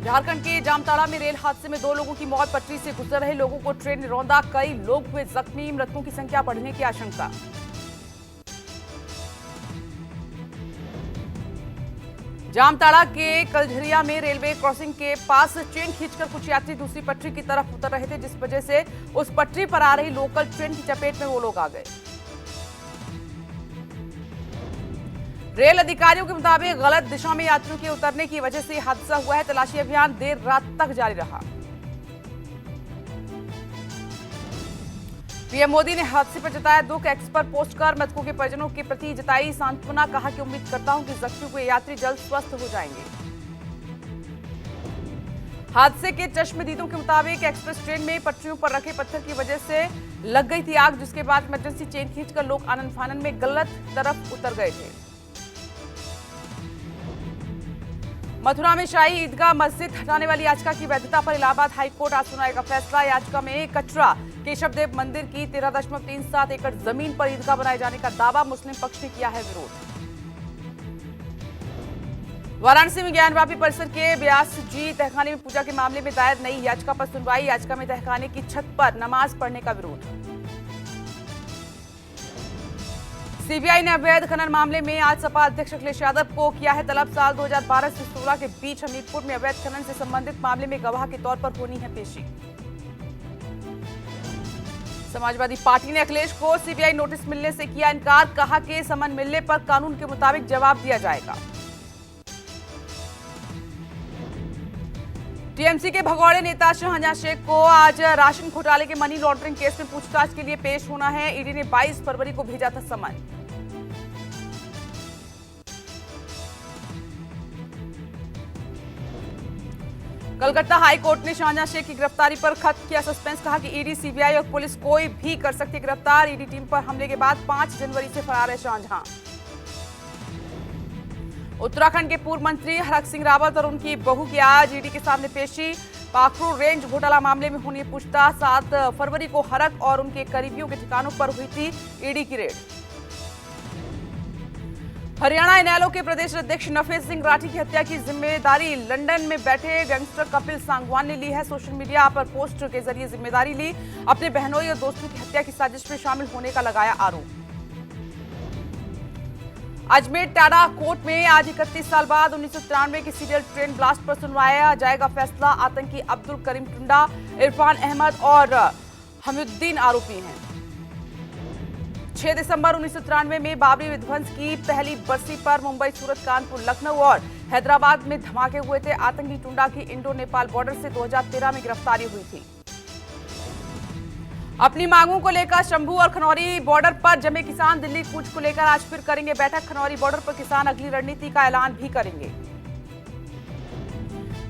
झारखंड के जामताड़ा में रेल हादसे में 2 लोगों की मौत, पटरी से गुजर रहे लोगों को ट्रेन ने रौंदा, कई लोग हुए जख्मी, मृतकों की संख्या बढ़ने की आशंका। जामताड़ा के कलझरिया में रेलवे क्रॉसिंग के पास चेन खींचकर कुछ यात्री दूसरी पटरी की तरफ उतर रहे थे, जिस वजह से उस पटरी पर आ रही लोकल ट्रेन की चपेट में वो लोग आ गए। रेल अधिकारियों के मुताबिक गलत दिशा में यात्रियों के उतरने की वजह से हादसा हुआ है। तलाशी अभियान देर रात तक जारी रहा। पीएम मोदी ने हादसे पर जताया दुख, एक्स पर पोस्ट कर मृतकों के परिजनों के प्रति जताई सांत्वना, कहा कि उम्मीद करता हूं कि जख्मी हुए यात्री जल्द स्वस्थ हो जाएंगे। हादसे के चश्मदीदों के मुताबिक एक्सप्रेस ट्रेन में पटरियों पर रखे पत्थर की वजह से लग गई थी आग, जिसके बाद इमरजेंसी चेन खींचकर लोग आनन फानन में गलत तरफ उतर गए थे। मथुरा में शाही ईदगाह मस्जिद हटाने वाली याचिका की वैधता पर इलाहाबाद हाईकोर्ट आज सुनाएगा फैसला। याचिका में कचरा केशव देव मंदिर की 13.37 एकड़ जमीन पर ईदगाह बनाए जाने का दावा मुस्लिम पक्ष ने किया है विरोध। वाराणसी में ज्ञानवापी परिसर के व्यास जी तहखाने में पूजा के मामले में दायर नई याचिका पर सुनवाई। याचिका में तहखाने की छत पर नमाज पढ़ने का विरोध। सीबीआई ने अवैध खनन मामले में आज सपा अध्यक्ष अखिलेश यादव को किया है तलब। साल 2012 से 16 के बीच हमीरपुर में अवैध खनन से संबंधित मामले में गवाह के तौर पर होनी है पेशी। समाजवादी पार्टी ने अखिलेश को सीबीआई नोटिस मिलने से किया इनकार, कहा कि समन मिलने पर कानून के मुताबिक जवाब दिया जाएगा। टीएमसी के भगौड़े नेता शाहजहां शेख को आज राशन घोटाले के मनी लॉन्ड्रिंग केस में पूछताछ के लिए पेश होना है। ईडी ने 22 फरवरी को भेजा था समन। कलकत्ता हाई कोर्ट ने शाहजहां शेख की गिरफ्तारी पर खत्म किया सस्पेंस, कहा कि ईडी, सीबीआई और पुलिस कोई भी कर सकती है गिरफ्तार। ईडी टीम पर हमले के बाद 5 जनवरी से फरार है शाहजहां। उत्तराखंड के पूर्व मंत्री हरक सिंह रावत और उनकी बहू की आज ईडी के सामने पेशी। पाखरू रेंज घोटाला मामले में होनी पूछताछ। 7 फरवरी को हरक और उनके करीबियों के ठिकानों पर हुई थी ईडी की रेड। हरियाणा इनेलो के प्रदेश अध्यक्ष नफेद सिंह राठी की हत्या की जिम्मेदारी लंदन में बैठे गैंगस्टर कपिल सांगवान ने ली है। सोशल मीडिया पर पोस्ट के जरिए जिम्मेदारी ली। अपने बहनोई और दोस्तों की हत्या की साजिश में शामिल होने का लगाया आरोप। अजमेर टाडा कोर्ट में आज 31 साल बाद 1993 की सीरियल ट्रेन ब्लास्ट पर सुनवाया जाएगा फैसला। आतंकी अब्दुल करीम टुंडा, इरफान अहमद और हमीउद्दीन आरोपी हैं। 6 दिसंबर 1993 में बाबरी विध्वंस की पहली बरसी पर मुंबई, सूरत, कानपुर, लखनऊ और हैदराबाद में धमाके हुए थे। आतंकी टुंडा की इंडो नेपाल बॉर्डर से 2013 में गिरफ्तारी हुई थी। अपनी मांगों को लेकर शंभू और खनौरी बॉर्डर पर जमे किसान दिल्ली कूच को लेकर आज फिर करेंगे बैठक। खनौरी बॉर्डर पर किसान अगली रणनीति का ऐलान भी करेंगे।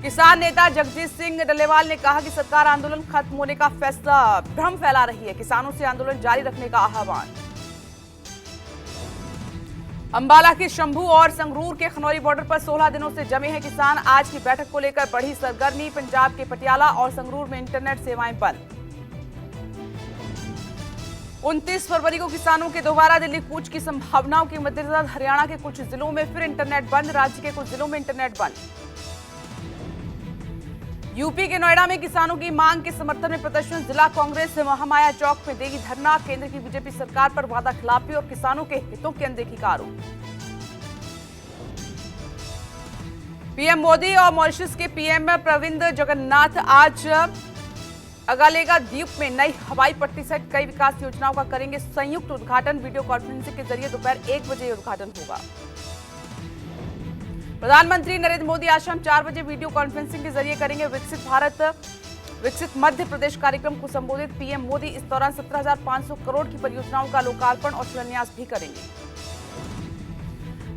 किसान नेता जगजीत सिंह डल्लेवाल ने कहा कि सरकार आंदोलन खत्म होने का फैसला भ्रम फैला रही है। किसानों से आंदोलन जारी रखने का आह्वान। अंबाला के शंभू और संगरूर के खनौरी बॉर्डर पर 16 दिनों से जमे हैं किसान। आज की बैठक को लेकर बढ़ी सरगर्मी। पंजाब के पटियाला और संगरूर में इंटरनेट सेवाएं बंद। 29 फरवरी को किसानों के दोबारा दिल्ली कूच की संभावनाओं के मद्देनजर हरियाणा के कुछ जिलों में फिर इंटरनेट बंद। राज्य के कुछ जिलों में इंटरनेट बंद। यूपी के नोएडा में किसानों की मांग के समर्थन में प्रदर्शन। जिला कांग्रेस महामाया चौक में देगी धरना। केंद्र की बीजेपी सरकार पर वादा खिलाफी और किसानों के हितों की अनदेखी का आरोप। पीएम मोदी और मॉरिशस के पीएम प्रविंद जगन्नाथ आज अगालेगा द्वीप में नई हवाई पट्टी सहित कई विकास योजनाओं का करेंगे संयुक्त उद्घाटन। वीडियो कॉन्फ्रेंसिंग के जरिए दोपहर 1 बजे उद्घाटन होगा। प्रधानमंत्री नरेंद्र मोदी आज शाम 4 बजे वीडियो कॉन्फ्रेंसिंग के जरिए करेंगे विकसित भारत विकसित मध्य प्रदेश कार्यक्रम को संबोधित। पीएम मोदी इस दौरान 17,500 करोड़ की परियोजनाओं का लोकार्पण और शिलान्यास भी करेंगे।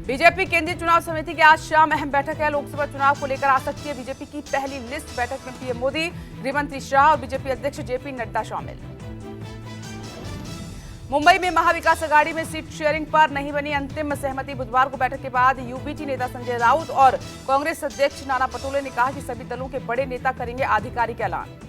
बीजेपी केंद्रीय चुनाव समिति की आज शाम अहम बैठक है। लोकसभा चुनाव को लेकर आ सकती है बीजेपी की पहली लिस्ट। बैठक में पीएम मोदी, गृहमंत्री शाह और बीजेपी अध्यक्ष जेपी नड्डा शामिल। मुंबई में महाविकास अघाड़ी में सीट शेयरिंग पर नहीं बनी अंतिम सहमति। बुधवार को बैठक के बाद यूबीटी नेता संजय राउत और कांग्रेस अध्यक्ष नाना पटोले ने कहा कि सभी दलों के बड़े नेता करेंगे आधिकारिक ऐलान।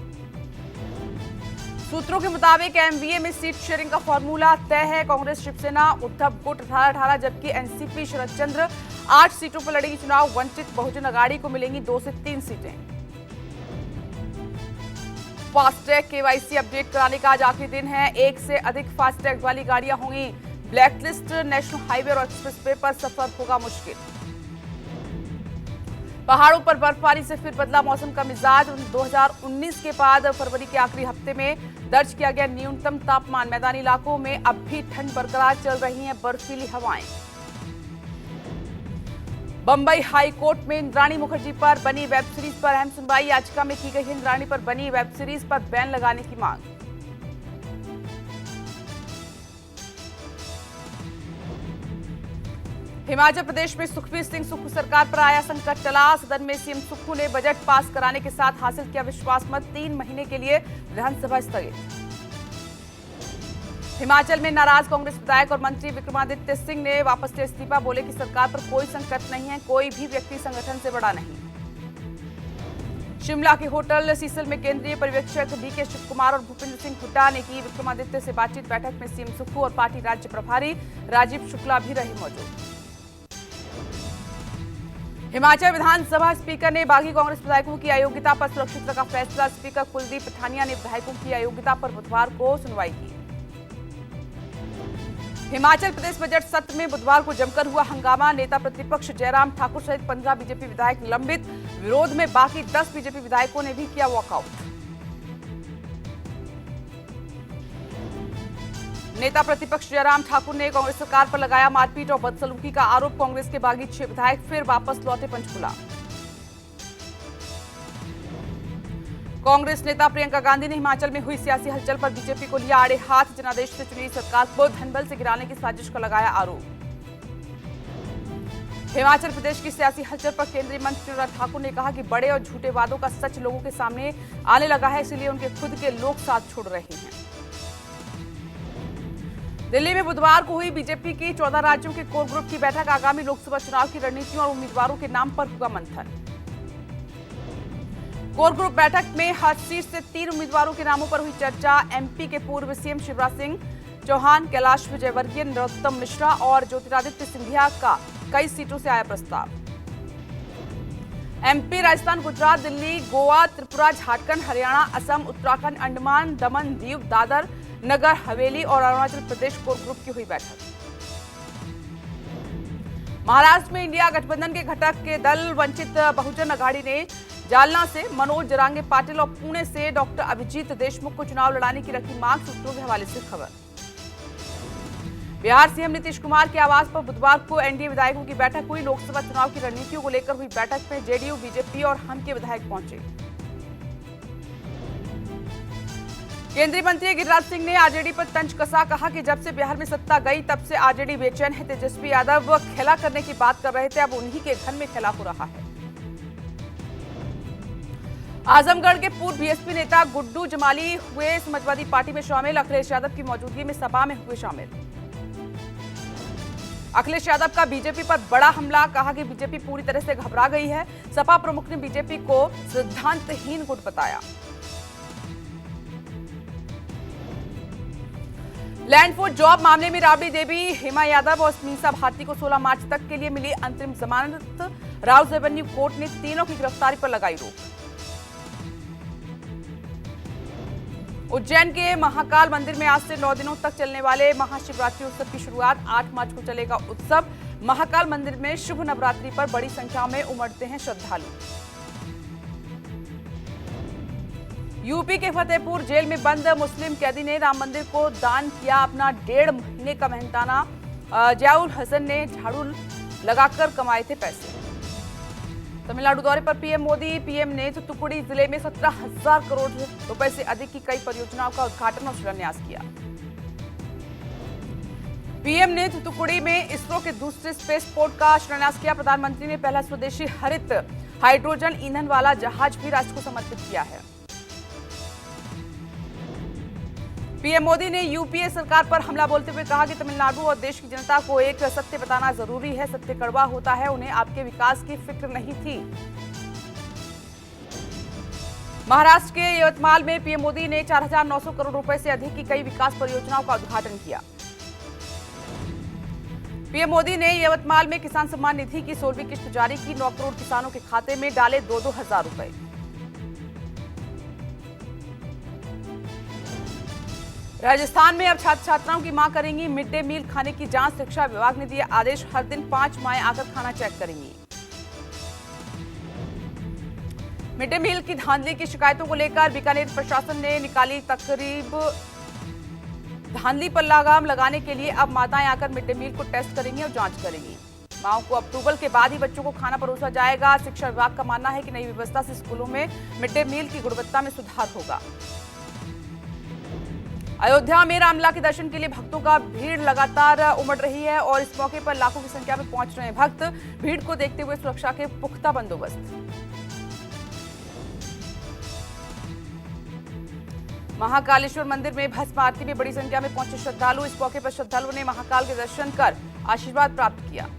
सूत्रों के मुताबिक एमवीए में सीट शेयरिंग का फॉर्मूला तय है। कांग्रेस, शिवसेना, उद्धव गुट 18-18 जबकि एनसीपी शरद चंद्र 8 सीटों पर लड़ेगी चुनाव। वंचित बहुजन अघाड़ी को मिलेंगी 2 से 3 सीटें। फास्टैग केवाईसी अपडेट कराने का आज आखिरी दिन है। एक से अधिक फास्टैग वाली गाड़ियां होंगी ब्लैकलिस्ट। नेशनल हाईवे और एक्सप्रेसवे पर सफर होगा मुश्किल। पहाड़ों पर बर्फबारी से फिर बदला मौसम का मिजाज। 2019 के बाद फरवरी के आखिरी हफ्ते में दर्ज किया गया न्यूनतम तापमान। मैदानी इलाकों में अब भी ठंड बरकरार, चल रही हैं बर्फीली हवाएं। बंबई हाई कोर्ट में इंद्राणी मुखर्जी पर बनी वेब सीरीज पर अहम सुनवाई। याचिका में की गई इंद्राणी पर बनी वेब सीरीज पर बैन लगाने की मांग। हिमाचल प्रदेश में सुखबीर सिंह सुक्खू सरकार पर आया संकट टला। सदन में सीएम सुक्खू ने बजट पास कराने के साथ हासिल किया विश्वास मत। 3 महीने के लिए विधानसभा स्थगित। हिमाचल में नाराज कांग्रेस विधायक और मंत्री विक्रमादित्य सिंह ने वापस लिया इस्तीफा। बोले कि सरकार पर कोई संकट नहीं है, कोई भी व्यक्ति संगठन से बड़ा नहीं। शिमला के होटल सीसल में केंद्रीय पर्यवेक्षक डीके शिव कुमार और भूपेंद्र सिंह हुड्डा ने की विक्रमादित्य से बातचीत। बैठक में सीएम सुक्खू और पार्टी राज्य प्रभारी राजीव शुक्ला भी रहे मौजूद। हिमाचल विधानसभा स्पीकर ने बागी कांग्रेस विधायकों की अयोग्यता पर सुरक्षित रखा फैसला। स्पीकर कुलदीप पठानिया ने विधायकों की अयोग्यता पर बुधवार को सुनवाई की। हिमाचल प्रदेश बजट सत्र में बुधवार को जमकर हुआ हंगामा। नेता प्रतिपक्ष जयराम ठाकुर सहित 15 बीजेपी विधायक लंबित। विरोध में बाकी 10 बीजेपी विधायकों ने भी किया वॉकआउट। नेता प्रतिपक्ष जयराम ठाकुर ने कांग्रेस सरकार पर लगाया मारपीट और बदसलूकी का आरोप। कांग्रेस के बागी 6 विधायक फिर वापस लौटे पंचकुला। कांग्रेस नेता प्रियंका गांधी ने हिमाचल में हुई सियासी हलचल पर बीजेपी को लिया आड़े हाथ। जनादेश से चुनी सरकार को धनबल से गिराने की साजिश का लगाया आरोप। हिमाचल प्रदेश की सियासी हलचल पर केंद्रीय मंत्री अनुराग ठाकुर ने कहा कि बड़े और झूठे वादों का सच लोगों के सामने आने लगा है, इसलिए उनके खुद के लोग साथ छोड़ रहे हैं। दिल्ली में बुधवार को हुई बीजेपी की 14 राज्यों के कोर ग्रुप की बैठक। आगामी लोकसभा चुनाव की रणनीतियों और उम्मीदवारों के नाम पर होगा मंथन। कोर ग्रुप बैठक में हर सीट से 3 उम्मीदवारों के नामों पर हुई चर्चा। एमपी के पूर्व सीएम शिवराज सिंह चौहान, कैलाश विजयवर्गीय, नरोत्तम मिश्रा और ज्योतिरादित्य सिंधिया का कई सीटों से आया प्रस्ताव। एमपी, राजस्थान, गुजरात, दिल्ली, गोवा, त्रिपुरा, झारखंड, हरियाणा, असम, उत्तराखंड, अंडमान, दमन, दीव, दादर, नगर हवेली और अरुणाचल प्रदेश कोर ग्रुप की हुई बैठक। महाराष्ट्र में इंडिया गठबंधन के घटक के दल वंचित बहुजन अघाड़ी ने जालना से मनोज जरांगे पाटिल और पुणे से डॉक्टर अभिजीत देशमुख को चुनाव लड़ाने की रखी मांग। सूत्रों के हवाले से खबर। बिहार सीएम नीतीश कुमार के आवास पर बुधवार को एनडीए विधायकों की बैठक हुई। लोकसभा चुनाव की रणनीतियों को लेकर हुई बैठक में जेडीयू, बीजेपी और हम के विधायक पहुंचे। केंद्रीय मंत्री गिरिराज सिंह ने आरजेडी पर तंज कसा। कहा कि जब से बिहार में सत्ता गई तब से आरजेडी बेचैन है। तेजस्वी यादव खेला करने की बात कर रहे थे, अब उन्हीं के घर में खेला हो रहा है। आजमगढ़ के पूर्व बीएसपी नेता गुड्डू जमाली हुए समाजवादी पार्टी में शामिल। अखिलेश यादव की मौजूदगी में सपा में हुए शामिल। अखिलेश यादव का बीजेपी पर बड़ा हमला। कहा कि बीजेपी पूरी तरह से घबरा गई है। सपा प्रमुख ने बीजेपी को सिद्धांतहीन गुट बताया। लैंड फॉर जॉब मामले में राबड़ी देवी, हेमा यादव और मीसा भारती को 16 मार्च तक के लिए मिली अंतरिम जमानत। राउज एवेन्यू कोर्ट ने तीनों की गिरफ्तारी पर लगाई रोक। उज्जैन के महाकाल मंदिर में आज से 9 दिनों तक चलने वाले महाशिवरात्रि उत्सव की शुरुआत। 8 मार्च को चलेगा उत्सव। महाकाल मंदिर में शुभ नवरात्रि पर बड़ी संख्या में उमड़ते हैं श्रद्धालु। यूपी के फतेहपुर जेल में बंद मुस्लिम कैदी ने राम मंदिर को दान किया अपना 1.5 महीने का मेहनताना। जियाउल हसन ने झाड़ू लगाकर कमाए थे पैसे। तमिलनाडु दौरे पर पीएम मोदी। पीएम ने थूथुकुडी जिले में 17,000 करोड़ रुपए से अधिक की कई परियोजनाओं का उद्घाटन और शिलान्यास किया। पीएम ने थूथुकुडी में इसरो के दूसरे स्पेस पोर्ट का शिलान्यास किया। प्रधानमंत्री ने पहला स्वदेशी हरित हाइड्रोजन ईंधन वाला जहाज भी राष्ट्र को समर्पित किया है। पीएम मोदी ने यूपीए सरकार पर हमला बोलते हुए कहा कि तमिलनाडु और देश की जनता को एक सत्य बताना जरूरी है। सत्य कड़वा होता है, उन्हें आपके विकास की फिक्र नहीं थी। महाराष्ट्र के यवतमाल में पीएम मोदी ने 4,900 करोड़ रुपए से अधिक की कई विकास परियोजनाओं का उद्घाटन किया। पीएम मोदी ने यवतमाल में किसान सम्मान निधि की 16वीं किश्त जारी की। 9 करोड़ किसानों के खाते में डाले 2-2 हजार रुपए। राजस्थान में अब छात्र छात्राओं की मां करेंगी मिड डे मील खाने की जांच। शिक्षा विभाग ने दिया आदेश, हर दिन 5 माएं आकर खाना चेक करेंगी। मिड डे मील की धांधली की शिकायतों को लेकर बीकानेर प्रशासन ने निकाली तकरीब। धांधली पर लगाम लगाने के लिए अब माताएं आकर मिड डे मील को टेस्ट करेंगी और जांच करेंगी। माओ को अप्रूवल के बाद ही बच्चों को खाना परोसा जाएगा। शिक्षा विभाग का मानना है कि नई व्यवस्था से स्कूलों में मिड डे मील की गुणवत्ता में सुधार होगा। अयोध्या में रामलला के दर्शन के लिए भक्तों का भीड़ लगातार उमड़ रही है और इस मौके पर लाखों की संख्या में पहुंच रहे हैं भक्त। भीड़ को देखते हुए सुरक्षा के पुख्ता बंदोबस्त। महाकालेश्वर मंदिर में भस्म आरती में बड़ी संख्या में पहुंचे श्रद्धालु। इस मौके पर श्रद्धालुओं ने महाकाल के दर्शन कर आशीर्वाद प्राप्त किया।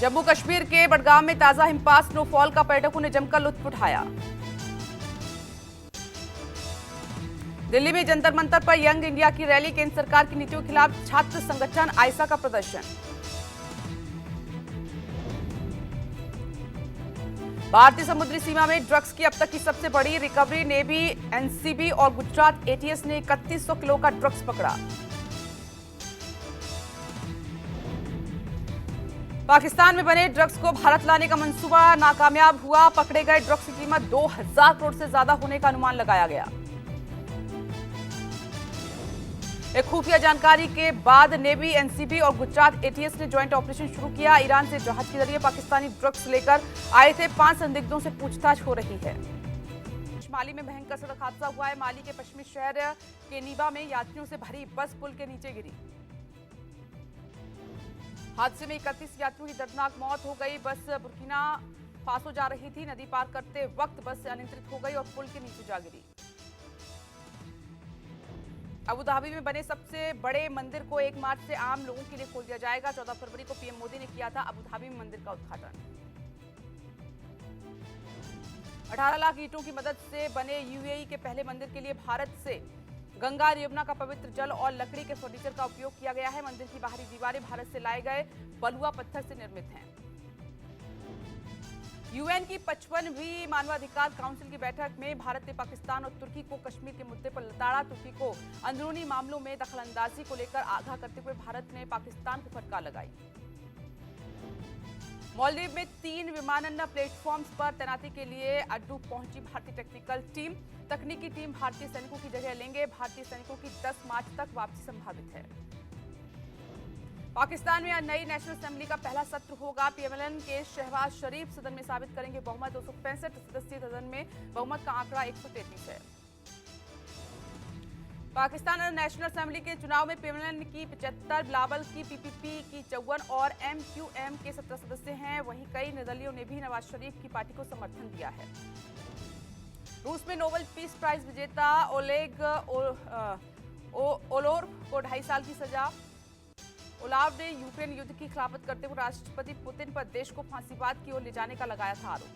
जम्मू कश्मीर के बडगाम में ताजा हिमपात, स्नोफॉल का पर्यटकों ने जमकर लुत्फ उठाया। दिल्ली में जंतर मंतर पर यंग इंडिया की रैली, केंद्र सरकार की नीतियों के खिलाफ छात्र संगठन आयसा का प्रदर्शन। भारतीय समुद्री सीमा में ड्रग्स की अब तक की सबसे बड़ी रिकवरी, नेवी, एनसीबी और गुजरात एटीएस ने 3100 किलो का ड्रग्स पकड़ा। पाकिस्तान में बने ड्रग्स को भारत लाने का मंसूबा नाकामयाब हुआ। पकड़े गए ड्रग्स की कीमत 2000 करोड़ से ज्यादा होने का अनुमान लगाया गया। एक खुफिया जानकारी के बाद नेवी, एनसीबी और गुजरात एटीएस ने ज्वाइंट ऑपरेशन शुरू किया। ईरान से जहाज के जरिए पाकिस्तानी ड्रग्स लेकर आए थे 5 संदिग्धों से पूछताछ हो रही है। माली में भयंकर सड़क हादसा हुआ है। माली के पश्चिमी शहर केनीबा में यात्रियों से भरी बस पुल के नीचे गिरी। हादसे में 31 यात्रियों की दर्दनाक मौत हो गई। बस बुर्किना फासो जा रही थी। नदी पार करते वक्त बस अनियंत्रित हो गई और पुल के नीचे जा गिरी। अबू धाबी में बने सबसे बड़े मंदिर को 1 मार्च से आम लोगों के लिए खोल दिया जाएगा। 14 फरवरी को पीएम मोदी ने किया था अबू धाबी में मंदिर का उद्घाटन। 18 लाख ईंटों की मदद से बने यूएई के पहले मंदिर के लिए भारत से गंगा और यमुना का पवित्र जल और लकड़ी के फर्नीचर का उपयोग किया गया है। मंदिर की बाहरी दीवारें भारत से लाए गए बलुआ पत्थर से निर्मित हैं। यूएन की 55वीं मानवाधिकार काउंसिल की बैठक में भारत ने पाकिस्तान और तुर्की को कश्मीर के मुद्दे पर लताड़ा। तुर्की को अंदरूनी मामलों में दखलंदाजी को लेकर आगाह करते हुए भारत ने पाकिस्तान को फटकार लगाई। मालदीव में 3 विमानन प्लेटफॉर्म्स पर तैनाती के लिए अड्डू पहुंची भारतीय टेक्निकल टीम। तकनीकी टीम भारतीय सैनिकों की जगह लेंगे। भारतीय सैनिकों की 10 मार्च तक वापसी संभावित है। पाकिस्तान में नई नेशनल असेंबली का पहला सत्र होगा। पीएमएल के शहबाज शरीफ सदन में साबित करेंगे बहुमत। 265 सदस्यीय सदन में बहुमत का आंकड़ा 133 है। पाकिस्तान नेशनल असेंबली के चुनाव में पीएमएल की 75, बिलावल की पीपीपी की 54 और एमक्यूएम के 17 सदस्य हैं। वहीं कई निर्दलीयों ने भी नवाज शरीफ की पार्टी को समर्थन दिया है। रूस में नोबेल पीस प्राइज विजेता ओलेग ओलोर्व को 2.5 साल की सजा। ओलाव ने यूक्रेन युद्ध की खिलाफत करते हुए राष्ट्रपति पुतिन पर देश को फांसीवाद की ओर ले जाने का लगाया था आरोप।